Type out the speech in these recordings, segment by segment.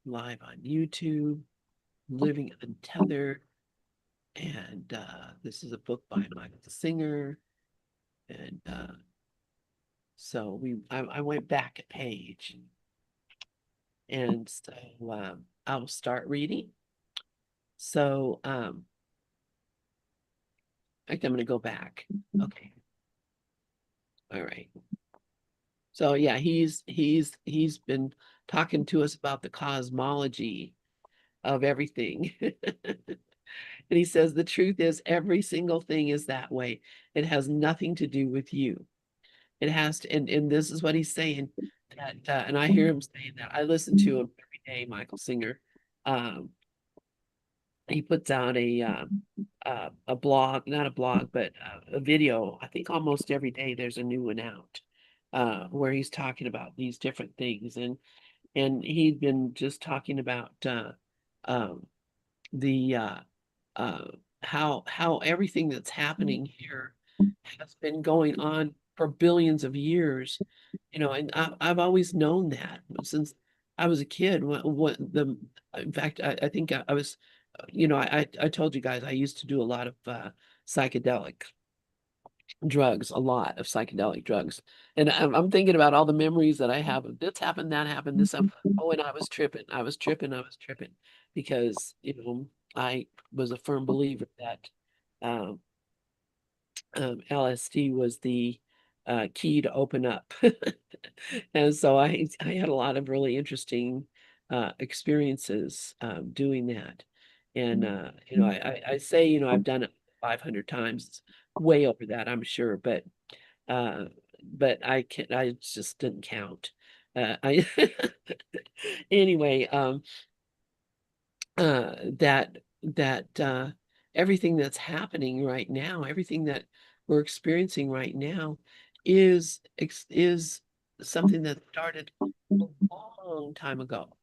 live on YouTube, Living Untethered, and this is a book by Michael Singer. And so I went back a page, and so I will start reading. So in fact, I'm going to go back. Okay. All right. So yeah, he's been talking to us about the cosmology of everything. And he says the truth is every single thing is that way. It has nothing to do with you. It has to, and this is what he's saying that, and I hear him saying that. I listen to him every day, Michael Singer. Um, he puts out a blog, not a blog, but a video. I think almost every day there's a new one out, where he's talking about these different things, and he'd been just talking about um, the uh, how everything that's happening here has been going on for billions of years, and I've always known that since I was a kid. In fact, I think I was, I told you guys I used to do a lot of psychedelic drugs, a lot of psychedelic drugs. And I'm thinking about all the memories that I have of this happened, that happened, this happened. Oh, and I was tripping because, I was a firm believer that um, LSD was the key to open up. And so I had a lot of really interesting experiences doing that. And I say, I've done it 500 times. It's way over that, I'm sure, uh, but I just didn't count. I anyway, that everything that's happening right now, everything that we're experiencing right now is something that started a long time ago,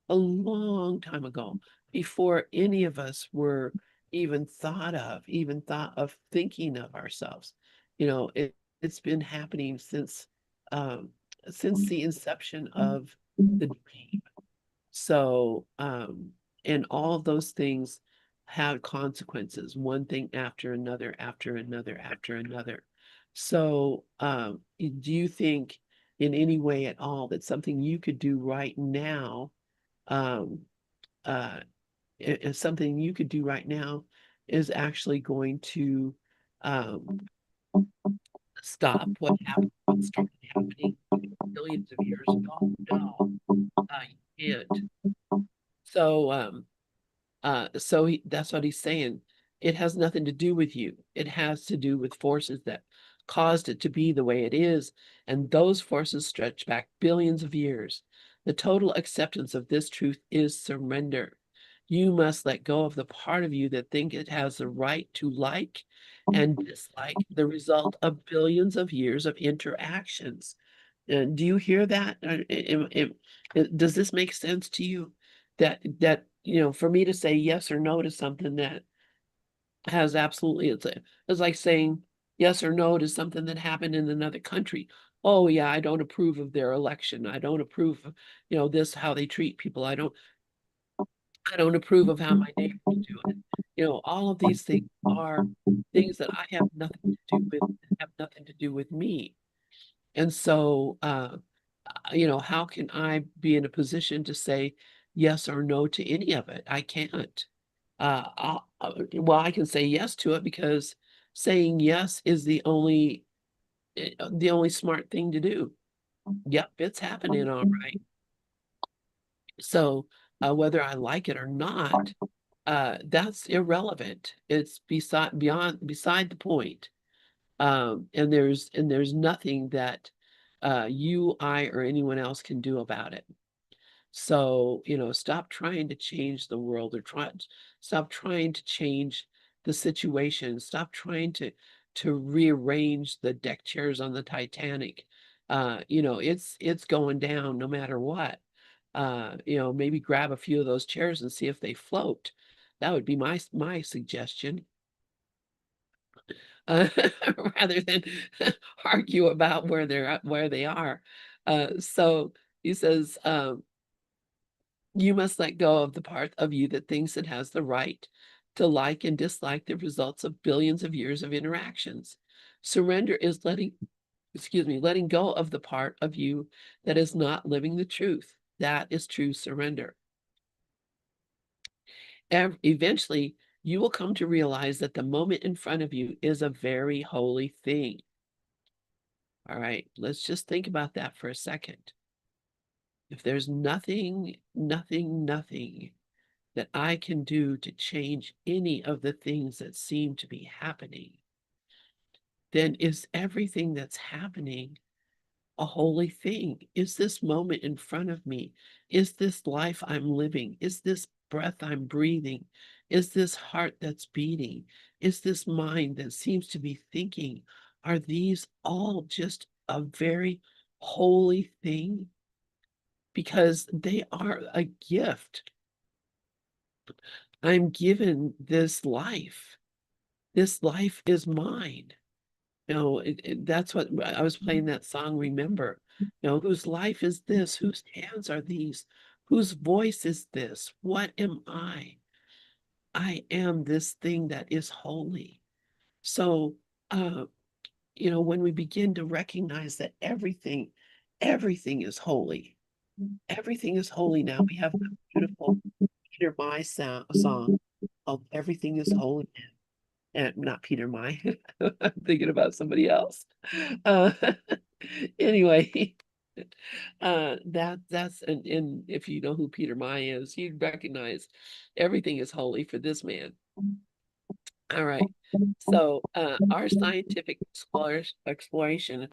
a long time ago, before any of us were even thought of thinking of ourselves. It's been happening since the inception of the dream. So, and all of those things have consequences, one thing after another, after another, after another. So, do you think in any way at all that something you could do right now, um, uh, if something you could do right now is actually going to um, stop what started happening billions of years ago? No, you can't. So, that's what he's saying. It has nothing to do with you. It has to do with forces that caused it to be the way it is. And those forces stretch back billions of years. The total acceptance of this truth is surrender. You must let go of the part of you that think it has the right to like and dislike the result of billions of years of interactions. Do you hear that? Does this make sense to you? That for me to say yes or no to something that has absolutely, it's like saying yes or no to something that happened in another country. Oh yeah, I don't approve of their election. I don't approve of, this, how they treat people. I don't approve of how my neighbors do it. All of these things are things that I have nothing to do with, have nothing to do with me. And so, how can I be in a position to say yes or no to any of it? I can't. Well, I can say yes to it because saying yes is the only smart thing to do. Yep, it's happening all right. So, whether I like it or not, that's irrelevant. It's beside the point. And there's nothing that you, I, or anyone else can do about it. So, stop trying to change the world or stop trying to change the situation. Stop trying to rearrange the deck chairs on the Titanic. It's going down no matter what. Maybe grab a few of those chairs and see if they float. That would be my suggestion. uh, rather than argue about where they are. So he says, You must let go of the part of you that thinks it has the right to like and dislike the results of billions of years of interactions. Surrender is letting go of the part of you that is not living the truth. That is true surrender. Eventually, you will come to realize that the moment in front of you is a very holy thing. All right, let's just think about that for a second. If there's nothing that I can do to change any of the things that seem to be happening, then is everything that's happening a holy thing? Is this moment in front of me? Is this life I'm living? Is this breath I'm breathing? Is this heart that's beating? Is this mind that seems to be thinking? Are these all just a very holy thing? Because they are a gift. I'm given this life. This life is mine. That's what I was playing that song, Remember. Whose life is this? Whose hands are these? Whose voice is this? What am I? I am this thing that is holy. So, when we begin to recognize that everything is holy. Everything is holy now. We have a beautiful Peter My song called Everything is Holy. And not Peter My. I'm thinking about somebody else. Uh, anyway, that's and if you know who Peter My is, you recognize everything is holy for this man. All right. So our scientific exploration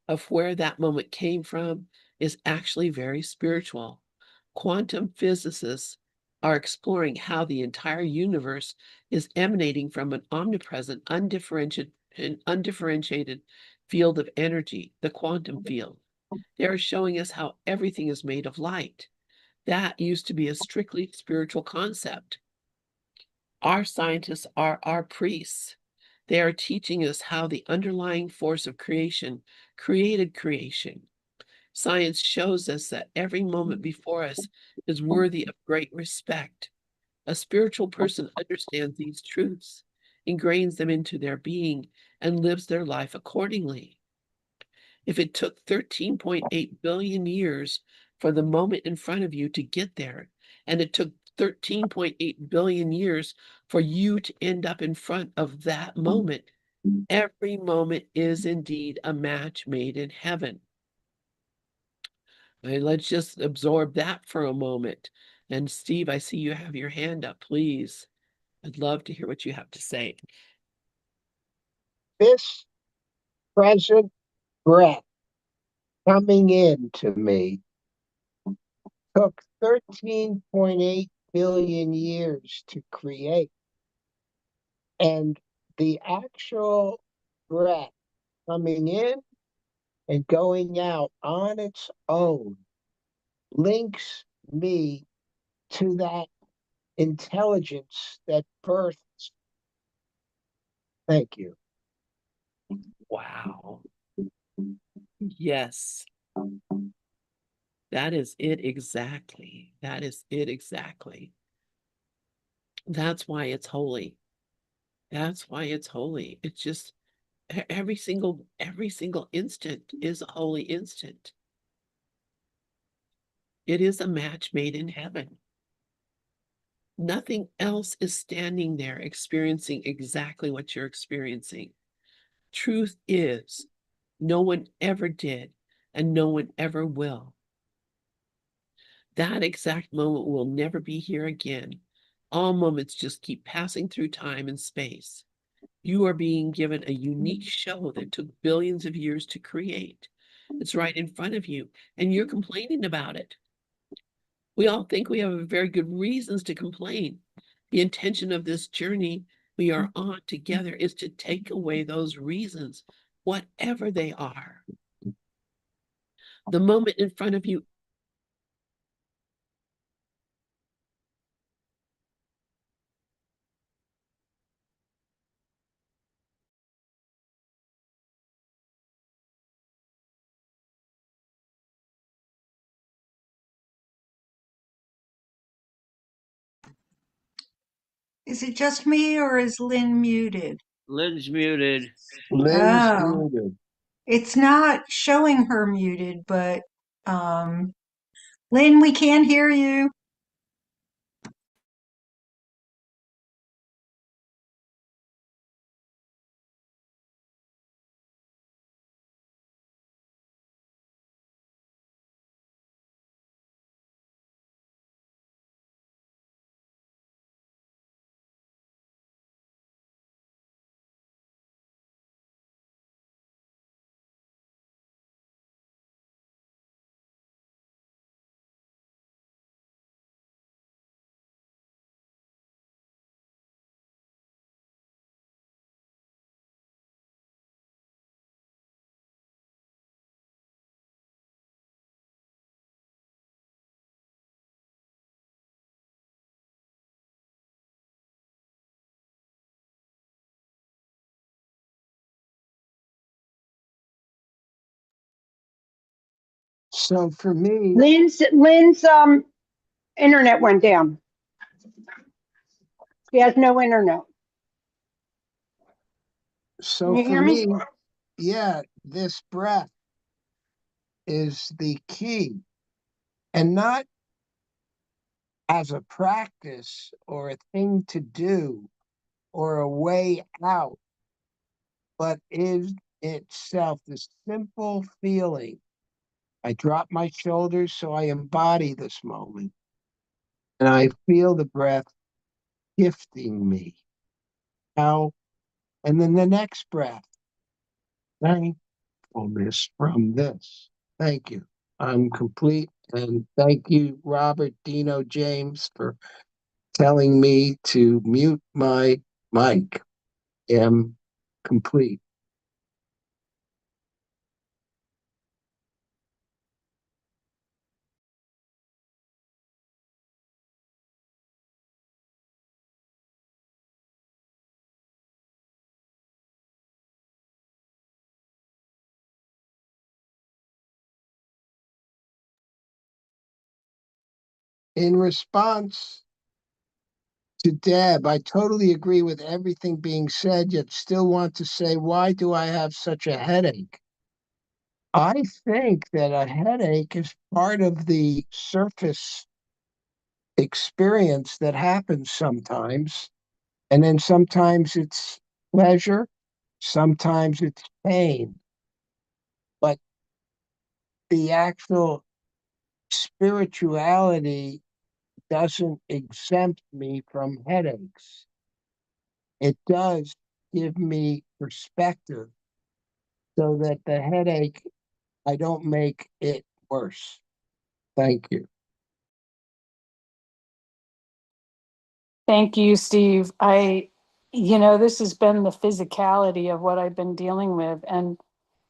of where that moment came from is actually very spiritual. Quantum physicists are exploring how the entire universe is emanating from an omnipresent, undifferentiated field of energy, the quantum field. They are showing us how everything is made of light. That used to be a strictly spiritual concept. Our scientists are our priests. They are teaching us how the underlying force of creation created creation. Science shows us that every moment before us is worthy of great respect. A spiritual person understands these truths, ingrains them into their being, and lives their life accordingly. If it took 13.8 billion years for the moment in front of you to get there, and it took 13.8 billion years for you to end up in front of that moment, every moment is indeed a match made in heaven. And let's just absorb that for a moment. And Steve, I see you have your hand up, please. I'd love to hear what you have to say. This present breath coming into me took 13.8 billion years to create. And the actual breath coming in and going out on its own links me to that intelligence that births. Thank you. Wow. Yes, that is it exactly. That is it exactly. That's why it's holy. That's why it's holy. It's just every single instant is a holy instant. It is a match made in heaven. Nothing else is standing there experiencing exactly what you're experiencing. Truth is, no one ever did, and no one ever will. That exact moment will never be here again. All moments just keep passing through time and space. You are being given a unique show that took billions of years to create. It's right in front of you, and you're complaining about it. We all think we have very good reasons to complain. The intention of this journey we are on together is to take away those reasons, whatever they are. The moment in front of you Is it just me or is Lynn muted? Lynn's muted. Lynn's Oh, muted. it's not showing her muted, but um, Lynn, we can't hear you. So for me, Lynn's internet went down. She has no internet. Can so you for hear me? me, yeah, this breath is the key, and not as a practice or a thing to do or a way out, but is itself the simple feeling. I drop my shoulders so I embody this moment, and I feel the breath gifting me. How, and then the next breath, thankfulness from this. Thank you. I'm complete. And thank you, Robert Dino James, for telling me to mute my mic. Am complete. In response to Deb, I totally agree with everything being said, yet still want to say, why do I have such a headache? I think that a headache is part of the surface experience that happens sometimes. And then sometimes it's pleasure, sometimes it's pain. But the actual spirituality doesn't exempt me from headaches. It does give me perspective so that the headache, I don't make it worse. Thank you. Thank you, Steve. This has been the physicality of what I've been dealing with. And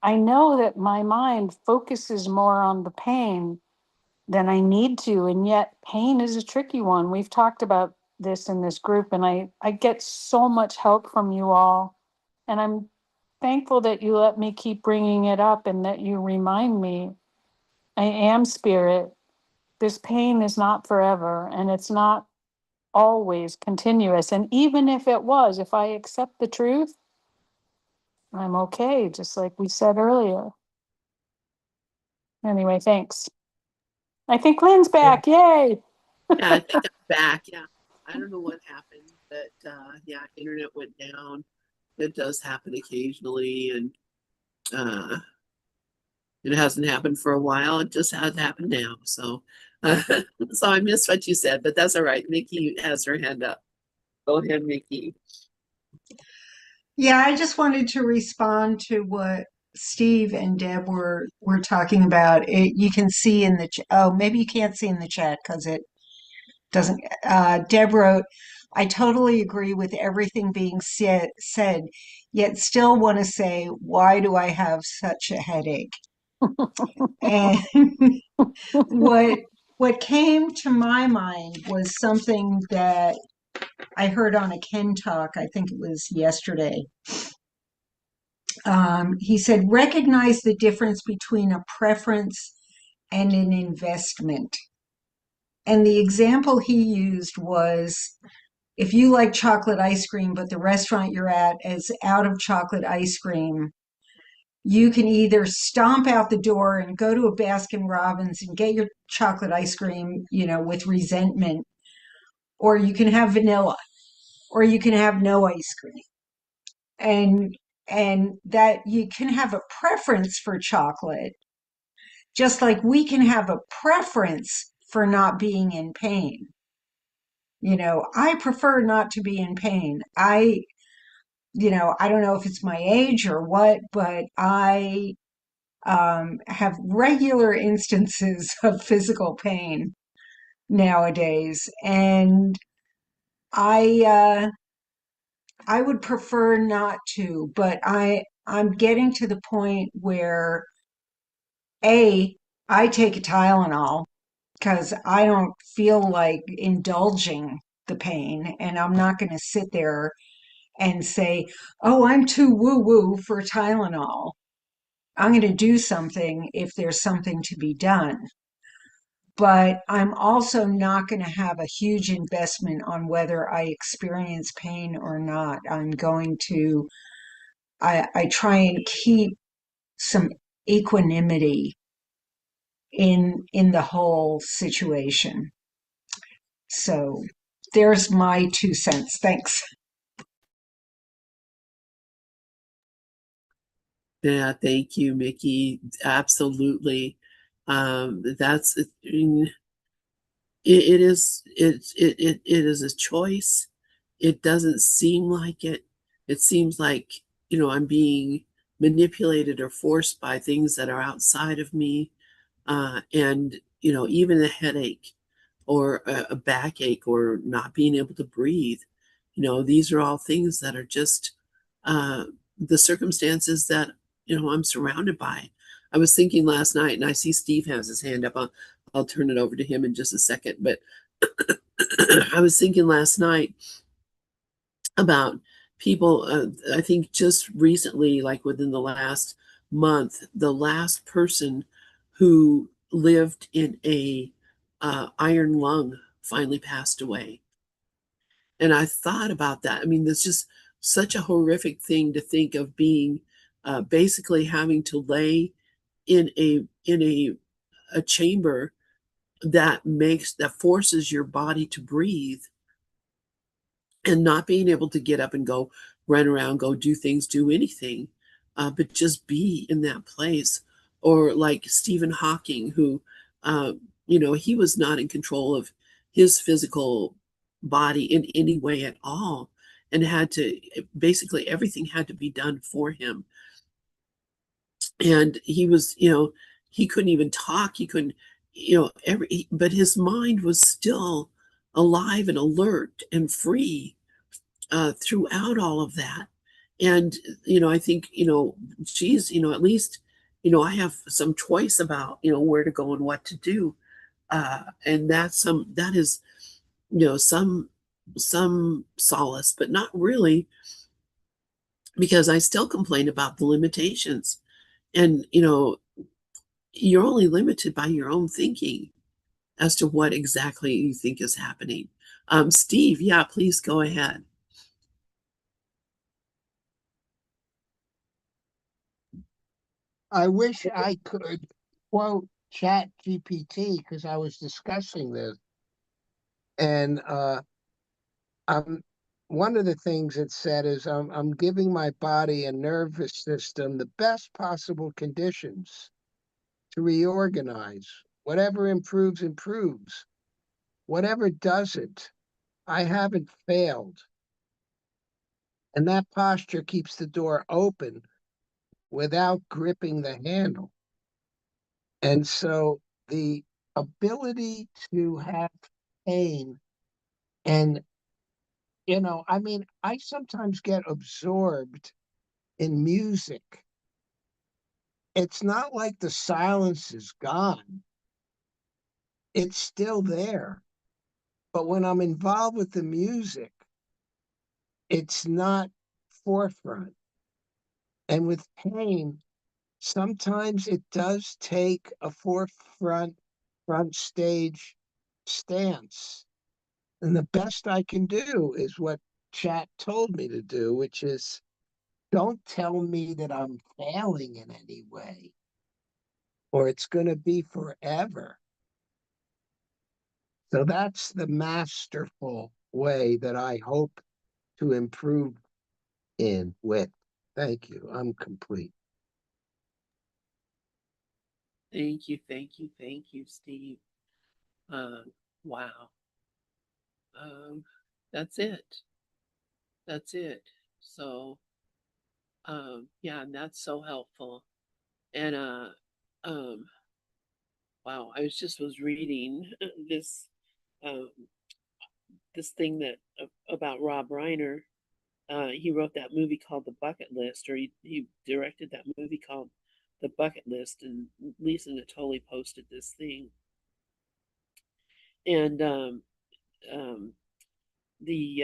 I know that my mind focuses more on the pain than I need to. And yet, pain is a tricky one. We've talked about this in this group, and I get so much help from you all. And I'm thankful that you let me keep bringing it up and that you remind me I am spirit. This pain is not forever, and it's not always continuous. And even if it was, if I accept the truth, I'm okay, just like we said earlier. Anyway, thanks. I think Lynn's back. Yay. Yeah, I think I'm back. Yeah. I don't know what happened, but yeah, internet went down. It does happen occasionally, and uh it hasn't happened for a while. It just has happened now. So so I missed what you said, but that's all right. Nikki has her hand up. Go ahead, Nikki. Yeah, I just wanted to respond to what Steve and Deb were talking about. You can see in the oh, maybe you can't see in the chat because it doesn't. Deb wrote, "I totally agree with everything being said, yet still want to say, why do I have such a headache?" And what what came to my mind was something that I heard on a Ken talk. I think it was yesterday. He said, recognize the difference between a preference and an investment. And the example he used was if you like chocolate ice cream, but the restaurant you're at is out of chocolate ice cream, you can either stomp out the door and go to a Baskin Robbins and get your chocolate ice cream, with resentment, or you can have vanilla, or you can have no ice cream. And that you can have a preference for chocolate, just like we can have a preference for not being in pain. I prefer not to be in pain. I don't know if it's my age or what, but I have regular instances of physical pain nowadays, and I I would prefer not to, but I'm getting to the point where I take a Tylenol because I don't feel like indulging the pain, and I'm not going to sit there and say, "Oh, I'm too woo-woo for Tylenol." I'm going to do something if there's something to be done. But I'm also not going to have a huge investment on whether I experience pain or not. I try and keep some equanimity in the whole situation. So there's my 2 cents. Thanks. Yeah, thank you, Mickey. Absolutely. That's it is it is a choice. It doesn't seem like it. It seems like, I'm being manipulated or forced by things that are outside of me. And, even a headache or a backache or not being able to breathe, these are all things that are just uh, the circumstances that, I'm surrounded by. I was thinking last night, and I see Steve has his hand up. I'll turn it over to him in just a second. But I was thinking last night about people, I think just recently, like within the last month, the last person who lived in a iron lung finally passed away. And I thought about that. I mean, that's just such a horrific thing to think of, being basically having to lay in a chamber that forces your body to breathe, and not being able to get up and go run around, go do things, do anything, but just be in that place. Or like Stephen Hawking, who, he was not in control of his physical body in any way at all, and had to, basically everything had to be done for him. And he was, he couldn't even talk. He couldn't, but his mind was still alive and alert and free throughout all of that. And, I think, geez, at least, I have some choice about, where to go and what to do. And that is, some solace, but not really, because I still complain about the limitations. And, you're only limited by your own thinking as to what exactly you think is happening. Steve, yeah, please go ahead. I wish I could quote Chat GPT because I was discussing this. And one of the things it said is I'm giving my body and nervous system the best possible conditions to reorganize. Whatever improves, improves. Whatever doesn't, I haven't failed. And that posture keeps the door open without gripping the handle. And so the ability to have pain and, I mean, I sometimes get absorbed in music. It's not like the silence is gone, it's still there. But when I'm involved with the music, it's not forefront. And with pain, sometimes it does take a forefront, front stage stance. And the best I can do is what chat told me to do, which is don't tell me that I'm failing in any way or it's going to be forever. So that's the masterful way that I hope to improve in with. Thank you. I'm complete. Thank you, thank you, thank you, Steve. Wow. Um, that's it. That's it. So, yeah, and that's so helpful. And um, wow, was reading this um this thing that about Rob Reiner. He wrote that movie called The Bucket List, or he directed that movie called The Bucket List, and Lisa Natoli posted this thing. And um, the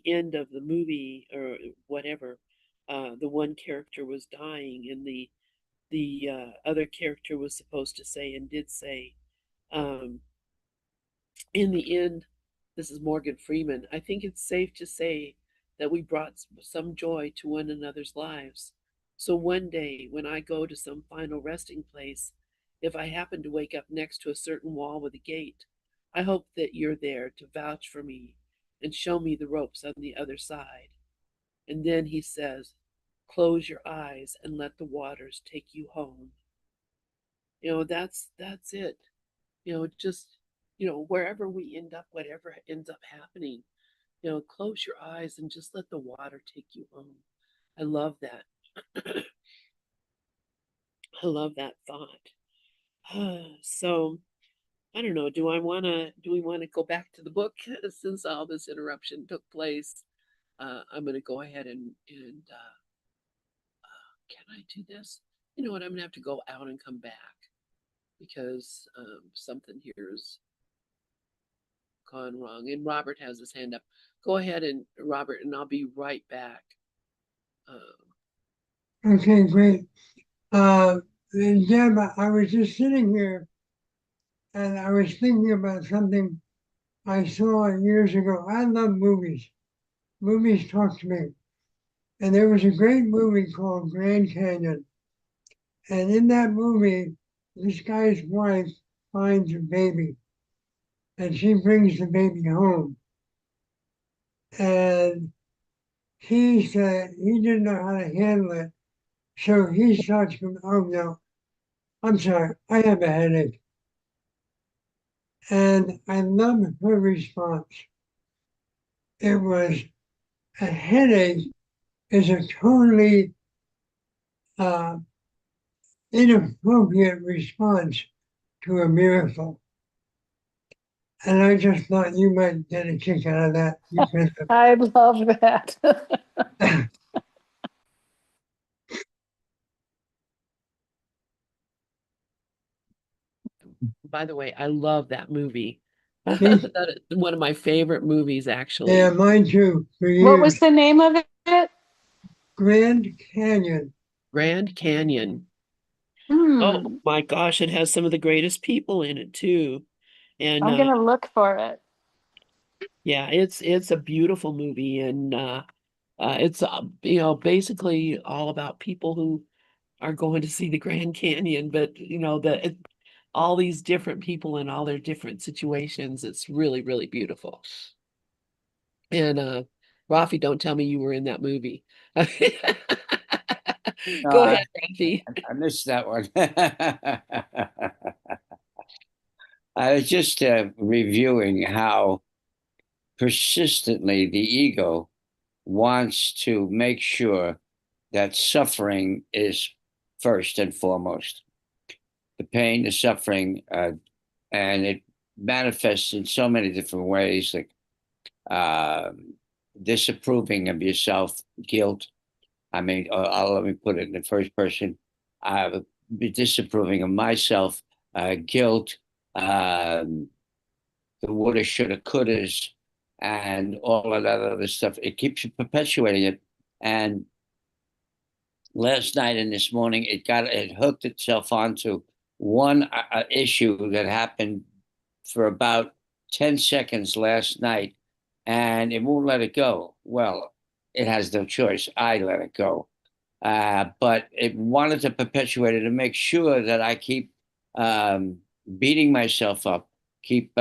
end of the movie or whatever, the one character was dying, and the other character was supposed to say and did say, um, in the end, this is Morgan Freeman. I think it's safe to say that we brought some joy to one another's lives. So one day, when I go to some final resting place, if I happen to wake up next to a certain wall with a gate, I hope that you're there to vouch for me and show me the ropes on the other side. And then he says, close your eyes and let the waters take you home. That's it. Just wherever we end up, whatever ends up happening, close your eyes and just let the water take you home. I love that. I love that thought. So I don't know. Do we want to go back to the book since all this interruption took place? I'm going to go ahead and can I do this? You know what? I'm going to have to go out and come back because something here is gone wrong. And Robert has his hand up. Go ahead, and Robert, and I'll be right back. Okay, great. Deb, I was just sitting here and I was thinking about something I saw years ago. I love movies. Movies talk to me. And there was a great movie called Grand Canyon. And in that movie, this guy's wife finds a baby and she brings the baby home. And he said he didn't know how to handle it. So he starts going, oh no, I'm sorry, I have a headache. And I love her response. It was a headache is a totally uh, inappropriate response to a miracle. And I just thought you might get a kick out of that because I love that. By the way, I love that movie. See? That is one of my favorite movies, actually. Yeah, mine too, for What was years. the name of it? Grand Canyon. Grand Canyon. Oh Hmm. my gosh, it has some of the greatest people in it too. And I'm gonna look for it. yeah, it's a beautiful movie, and it's basically all about people who are going to see the Grand Canyon, but all these different people in all their different situations. It's really, really beautiful. And Rafi, don't tell me you were in that movie. No, Go ahead, Rafi. I missed that one. I was just reviewing how persistently the ego wants to make sure that suffering is first and foremost. The pain, the suffering, and it manifests in so many different ways, like uh, disapproving of yourself, guilt. I mean, let me put it in the first person. I would be disapproving of myself, guilt, the woulda, shoulda, couldas, and all of that other stuff. It keeps you perpetuating it. And last night and this morning, it hooked itself onto one issue that happened for about 10 seconds last night and it won't let it go. Well, it has no choice. I let it go. But it wanted to perpetuate it to make sure that I keep beating myself up, keep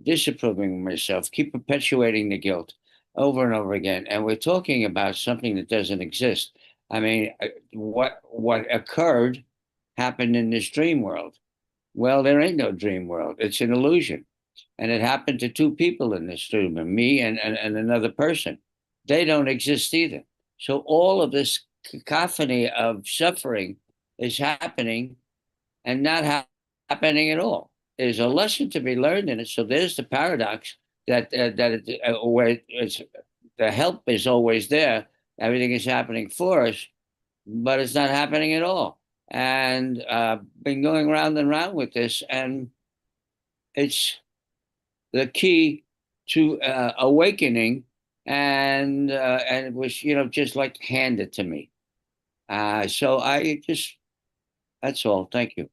disapproving myself, keep perpetuating the guilt over and over again. And we're talking about something that doesn't exist. I mean, what occurred happened in this dream world. Well, there ain't no dream world. It's an illusion. And it happened to two people in this dream, me and another person. They don't exist either. So all of this cacophony of suffering is happening and not happening at all. There's a lesson to be learned in it. So there's the paradox where the help is always there. Everything is happening for us, but it's not happening at all. And been going round and round with this, and it's the key to awakening, and it was just like handed to me. So I just that's all. Thank you.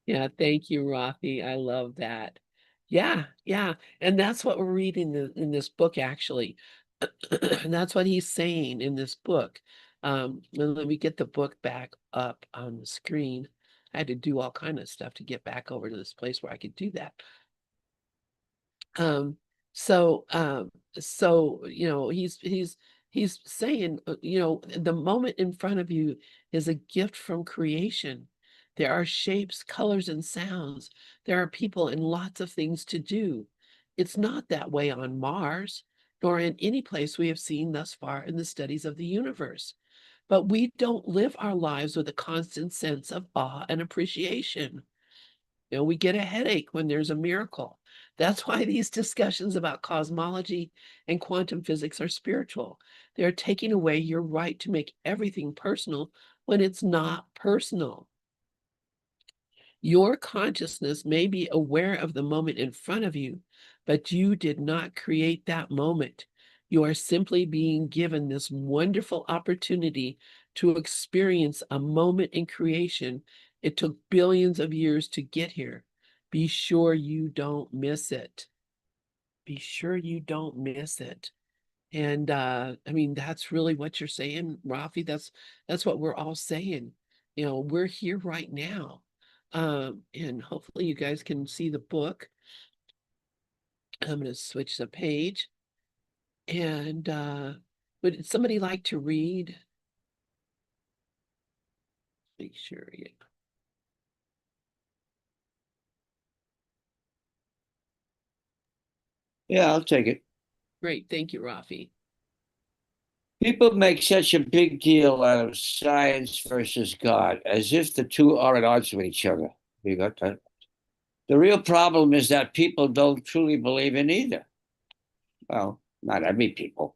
Yeah, thank you, Rafi. I love that. Yeah, yeah. And that's what we're reading in this book, actually. And that's what he's saying in this book. And let me get the book back up on the screen. I had to do all kind of stuff to get back over to this place where I could do that. Um, so he's saying, the moment in front of you is a gift from creation. There are shapes, colors, and sounds. There are people and lots of things to do. It's not that way on Mars, nor in any place we have seen thus far in the studies of the universe. But we don't live our lives with a constant sense of awe and appreciation. We get a headache when there's a miracle. That's why these discussions about cosmology and quantum physics are spiritual. They're taking away your right to make everything personal when it's not personal. Your consciousness may be aware of the moment in front of you, but you did not create that moment. You are simply being given this wonderful opportunity to experience a moment in creation. It took billions of years to get here. Be sure you don't miss it. Be sure you don't miss it. And I mean, that's really what you're saying, Rafi. That's what we're all saying. We're here right now. And hopefully you guys can see the book. I'm going to switch the page. And would somebody like to read? Make sure. Yeah. Yeah, I'll take it. Great. Thank you, Rafi. People make such a big deal out of science versus God, as if the two are at odds with each other. You got that? The real problem is that people don't truly believe in either. Well, not every people.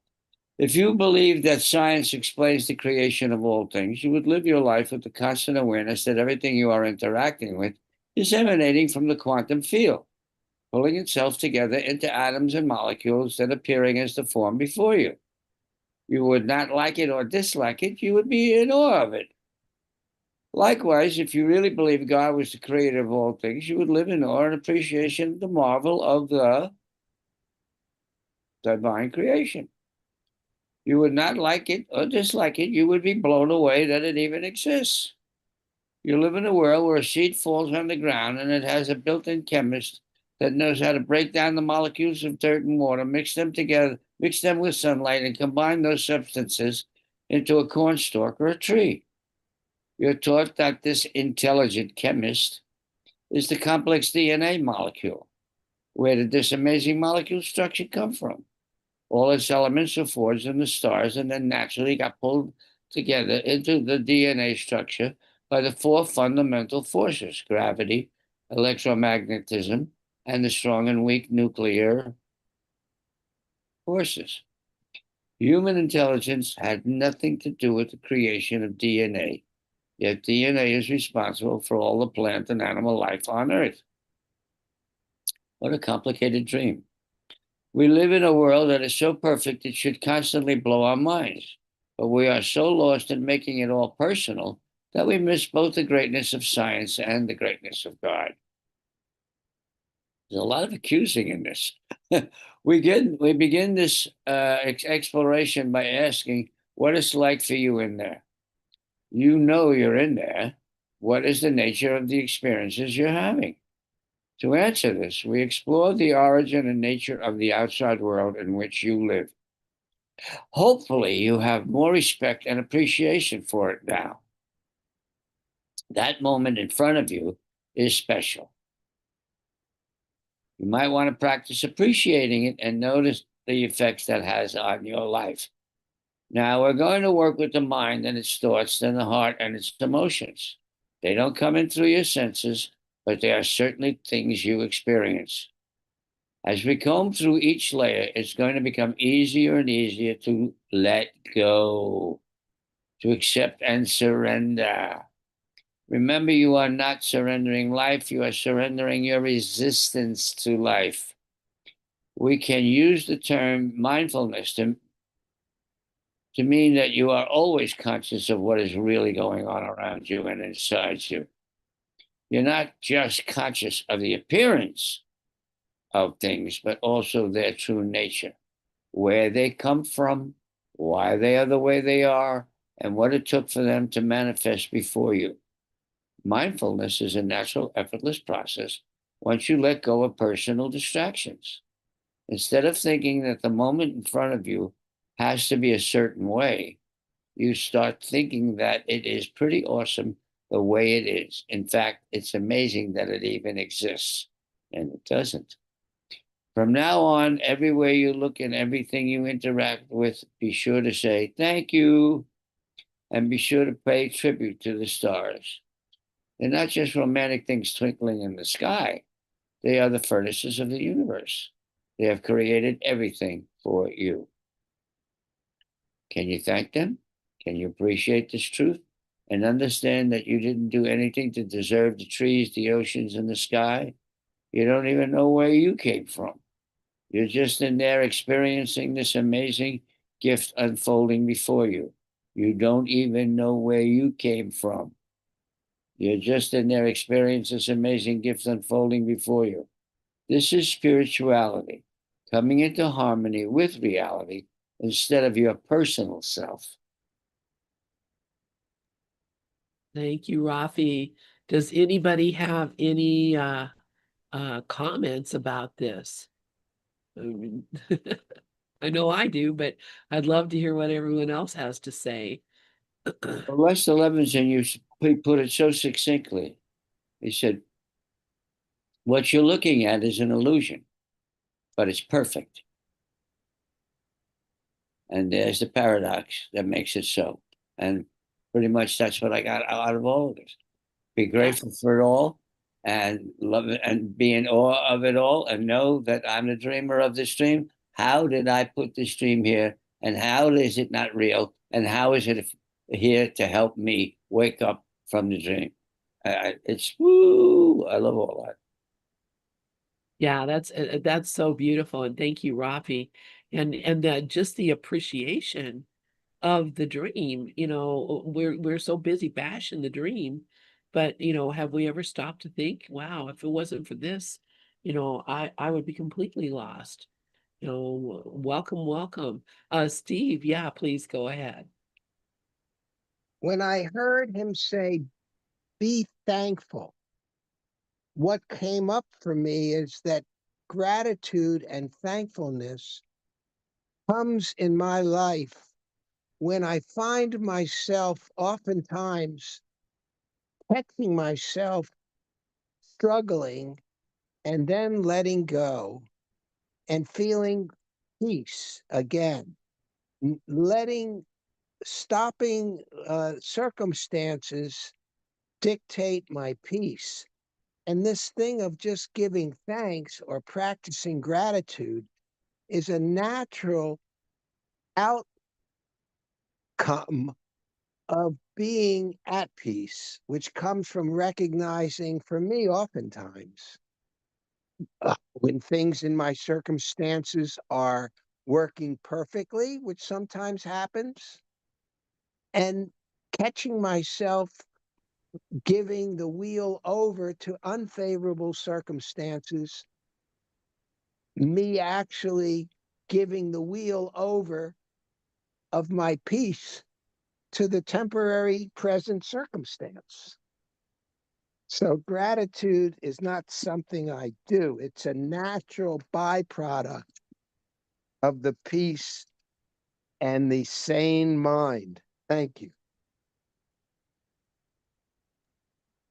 If you believed that science explains the creation of all things, you would live your life with the constant awareness that everything you are interacting with is emanating from the quantum field, pulling itself together into atoms and molecules that appearing as the form before you. You would not like it or dislike it, you would be in awe of it. Likewise, if you really believe God was the creator of all things, you would live in awe and appreciation of the marvel of the divine creation. You would not like it or dislike it, you would be blown away that it even exists. You live in a world where a seed falls on the ground and it has a built-in chemist that knows how to break down the molecules of dirt and water, mix them together, mix them with sunlight, and combine those substances into a cornstalk or a tree. You're taught that this intelligent chemist is the complex DNA molecule. Where did this amazing molecule structure come from? All its elements are forged in the stars and then naturally got pulled together into the DNA structure by the four fundamental forces: gravity, electromagnetism, and the strong and weak nuclear forces. Human intelligence had nothing to do with the creation of DNA, yet DNA is responsible for all the plant and animal life on Earth. What a complicated dream. We live in a world that is so perfect it should constantly blow our minds, but we are so lost in making it all personal that we miss both the greatness of science and the greatness of God. There's a lot of accusing in this. We begin this exploration by asking what it's like for you in there. You know you're in there. What is the nature of the experiences you're having? To answer this, we explore the origin and nature of the outside world in which you live. Hopefully, you have more respect and appreciation for it now. That moment in front of you is special. You might want to practice appreciating it and notice the effects that has on your life. Now, we're going to work with the mind and its thoughts, then the heart and its emotions. They don't come in through your senses, but they are certainly things you experience. As we comb through each layer, it's going to become easier and easier to let go, to accept and surrender. Remember, you are not surrendering life, you are surrendering your resistance to life. We can use the term mindfulness to mean that you are always conscious of what is really going on around you and inside you. You're not just conscious of the appearance of things, but also their true nature, where they come from, why they are the way they are, and what it took for them to manifest before you. Mindfulness is a natural, effortless process once you let go of personal distractions. Instead of thinking that the moment in front of you has to be a certain way, you start thinking that it is pretty awesome the way it is. In fact, it's amazing that it even exists, and it doesn't. From now on, everywhere you look and everything you interact with, be sure to say thank you and be sure to pay tribute to the stars. They're not just romantic things twinkling in the sky, they are the furnaces of the universe. They have created everything for you. Can you thank them? Can you appreciate this truth and understand that you didn't do anything to deserve the trees, the oceans, and the sky? You don't even know where you came from. You're just in there experiencing this amazing gift unfolding before you. You don't even know where you came from. You're just in there experiencing this amazing gift unfolding before you. This is spirituality, coming into harmony with reality instead of your personal self. Thank you, Rafi. Does anybody have any comments about this? I know I do, but I'd love to hear what everyone else has to say. Lester Levinson, you put it so succinctly. He said, what you're looking at is an illusion, but it's perfect. And there's the paradox that makes it so. And pretty much that's what I got out of all of this. Be grateful for it all and love it and be in awe of it all and know that I'm the dreamer of this dream. How did I put this dream here? And how is it not real? And how is it here to help me wake up from the dream? It's woo. I love all that. Yeah, that's so beautiful, and thank you, Rafi, and just the appreciation of the dream. We're so busy bashing the dream, but have we ever stopped to think, wow, if it wasn't for this, I would be completely lost. Welcome, welcome. Steve, yeah, please go ahead. When I heard him say, be thankful, what came up for me is that gratitude and thankfulness comes in my life when I find myself oftentimes catching myself struggling and then letting go and feeling peace again, stopping circumstances dictate my peace. And this thing of just giving thanks or practicing gratitude is a natural outcome of being at peace, which comes from recognizing, for me, oftentimes, when things in my circumstances are working perfectly, which sometimes happens, and catching myself giving the wheel over to unfavorable circumstances me actually giving the wheel over of my peace to the temporary present circumstance. So gratitude is not something I do. It's a natural byproduct of the peace and the sane mind. Thank you.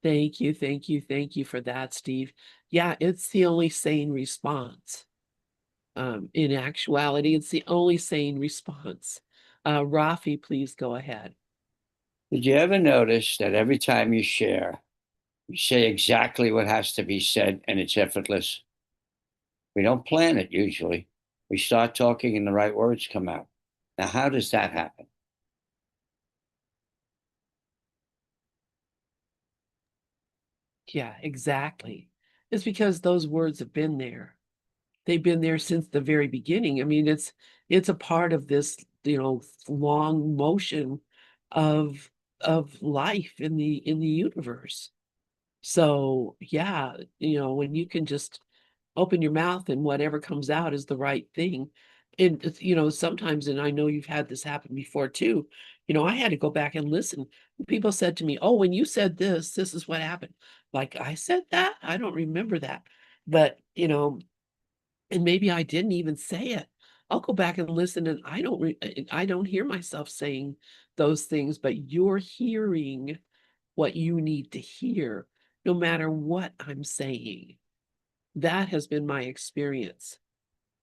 Thank you, thank you, thank you for that, Steve. Yeah, it's the only sane response. In actuality, it's the only sane response. Rafi, please go ahead. Did you ever notice that every time you share, you say exactly what has to be said and it's effortless? We don't plan it usually. We start talking and the right words come out. Now, how does that happen? Yeah, exactly. It's because those words have been there. They've been there since the very beginning. I mean, it's a part of this, long motion of life in the universe. So yeah, when you can just open your mouth and whatever comes out is the right thing. And sometimes, and I know you've had this happen before too, I had to go back and listen. People said to me, "Oh, when you said this is what happened." Like, I said that? I don't remember that. But, and maybe I didn't even say it. I'll go back and listen, and I don't hear myself saying those things, but you're hearing what you need to hear, no matter what I'm saying. That has been my experience.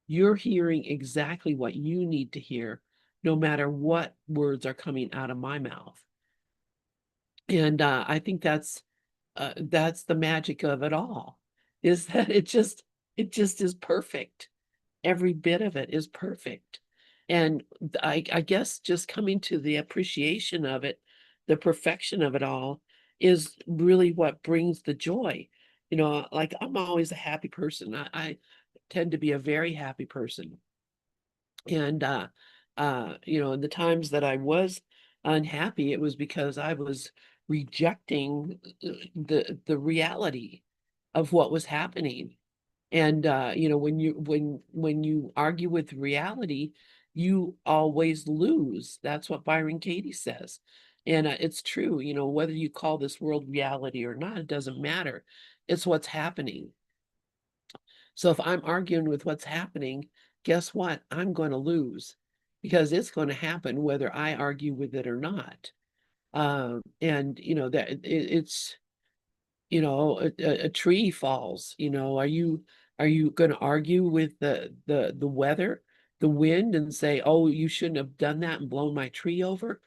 You're hearing exactly what you need to hear, no matter what words are coming out of my mouth. And I think that's the magic of it all, is that it just is perfect. Every bit of it is perfect. And I guess just coming to the appreciation of it, the perfection of it all, is really what brings the joy. Like, I'm always a happy person. I tend to be a very happy person. And in the times that I was unhappy, it was because I was rejecting the reality of what was happening. And when you argue with reality, you always lose. That's what Byron Katie says. And it's true, whether you call this world reality or not, it doesn't matter. It's what's happening. So if I'm arguing with what's happening, guess what? I'm going to lose, because it's going to happen whether I argue with it or not. And that it's a tree falls. Are you going to argue with the weather, the wind, and say, "Oh, you shouldn't have done that and blown my tree over"?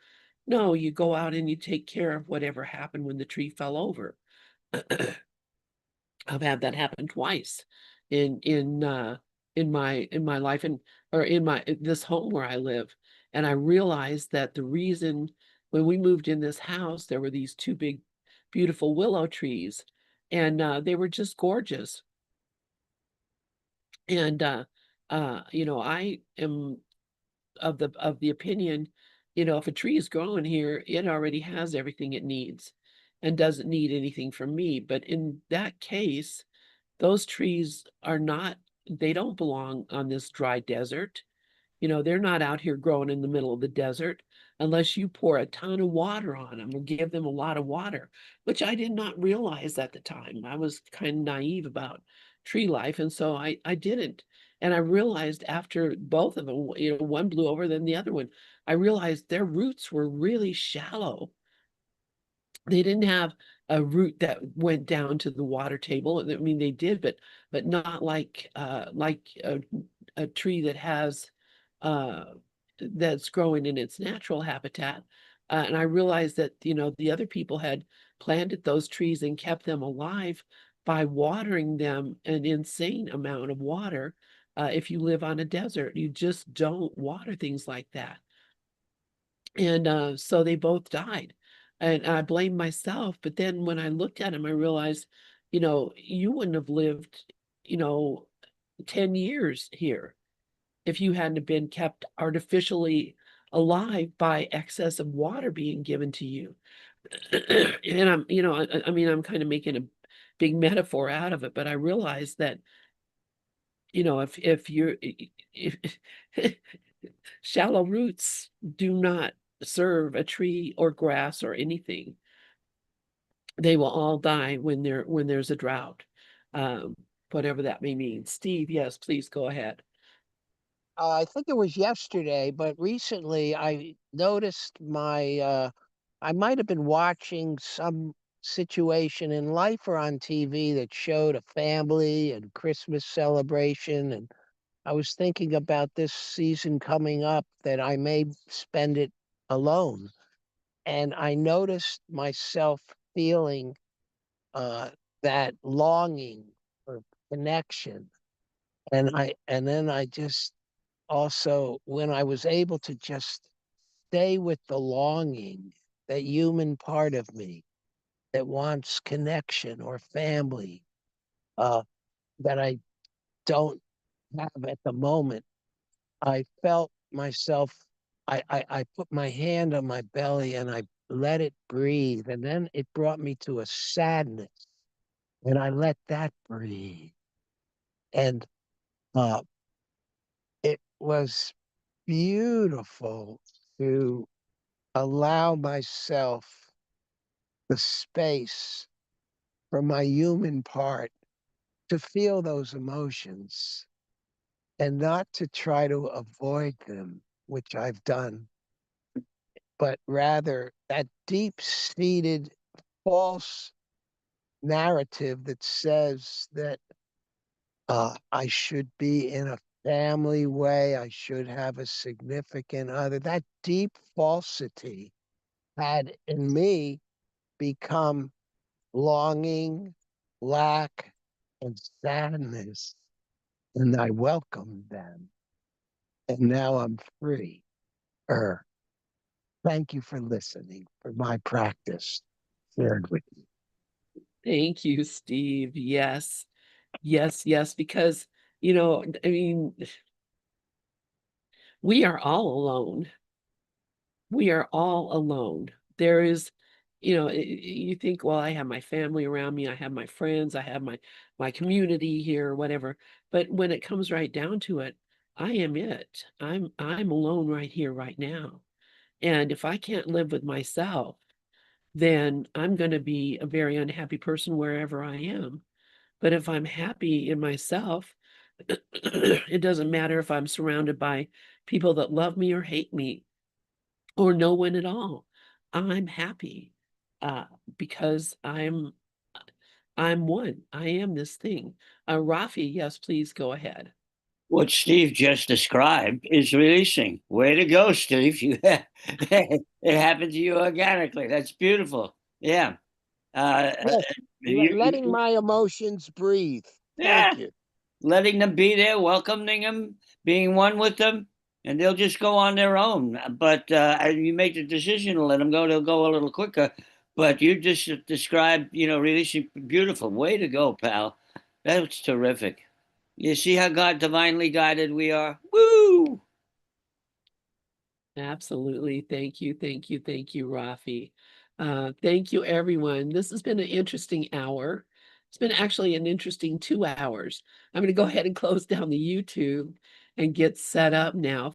No, you go out and you take care of whatever happened when the tree fell over. I've had that happen twice in my life, and or in my this home where I live. And I realized that the reason, when we moved in this house, there were these two big, beautiful willow trees, and they were just gorgeous. And I am of the opinion, if a tree is growing here, it already has everything it needs and doesn't need anything from me. But in that case, those trees they don't belong on this dry desert. They're not out here growing in the middle of the desert unless you pour a ton of water on them or give them a lot of water, which I did not realize at the time. I was kind of naive about tree life, and so I didn't. And I realized after both of them, one blew over, then the other one, I realized their roots were really shallow. They didn't have a root that went down to the water table. I mean, they did, but not like a tree that has that's growing in its natural habitat. And I realized that the other people had planted those trees and kept them alive by watering them an insane amount of water. If you live on a desert, you just don't water things like that. And so they both died. And I blamed myself. But then when I looked at him, I realized, you wouldn't have lived, you know, 10 years here if you hadn't have been kept artificially alive by excess of water being given to you. And I mean, I'm kind of making a big metaphor out of it, but I realized that you know, if you're, if shallow roots do not serve a tree or grass or anything. They will all die when there's a drought, um, whatever that may mean. Steve, yes, please go ahead. I think it was yesterday, but recently I noticed I might have been watching some situation in life or on TV that showed a family and Christmas celebration. And I was thinking about this season coming up that I may spend it alone. And I noticed myself feeling that longing for connection. And then I just also, when I was able to just stay with the longing, that human part of me that wants connection or family, uh, that I don't have at the moment, I felt myself, I put my hand on my belly and I let it breathe. And then it brought me to a sadness and I let that breathe. And uh, it was beautiful to allow myself the space for my human part to feel those emotions and not to try to avoid them, which I've done, but rather that deep seated false narrative that says that I should be in a family way, I should have a significant other. That deep falsity had in me become longing, lack, and sadness. And I welcomed them. And now I'm free. Thank you for listening, for my practice shared with you. Thank you, Steve. Yes, yes, yes, because, you know, I mean, we are all alone. We are all alone. There is, you know, you think, well, I have my family around me, I have my friends, I have my community here, whatever. But when it comes right down to it, I am it. I'm alone right here, right now. And if I can't live with myself, then I'm going to be a very unhappy person wherever I am. But if I'm happy in myself, it doesn't matter if I'm surrounded by people that love me or hate me or no one at all. I'm happy uh, because I'm one. I am this thing. Rafi, yes, please go ahead. What Steve just described is releasing. Way to go, Steve. It happened to you organically. That's beautiful. Yeah. Yes, letting You, my emotions breathe. yeah. Thank you. Letting them be there, welcoming them, being one with them, and they'll just go on their own. But you make the decision to let them go, they'll go a little quicker. But you just described, releasing beautiful. Way to go, pal. That's terrific. You see how God divinely guided we are? Woo! Absolutely. Thank you. Thank you. Thank you, Rafi. Thank you, everyone. This has been an interesting hour. It's been actually an interesting 2 hours. I'm going to go ahead and close down the YouTube and get set up now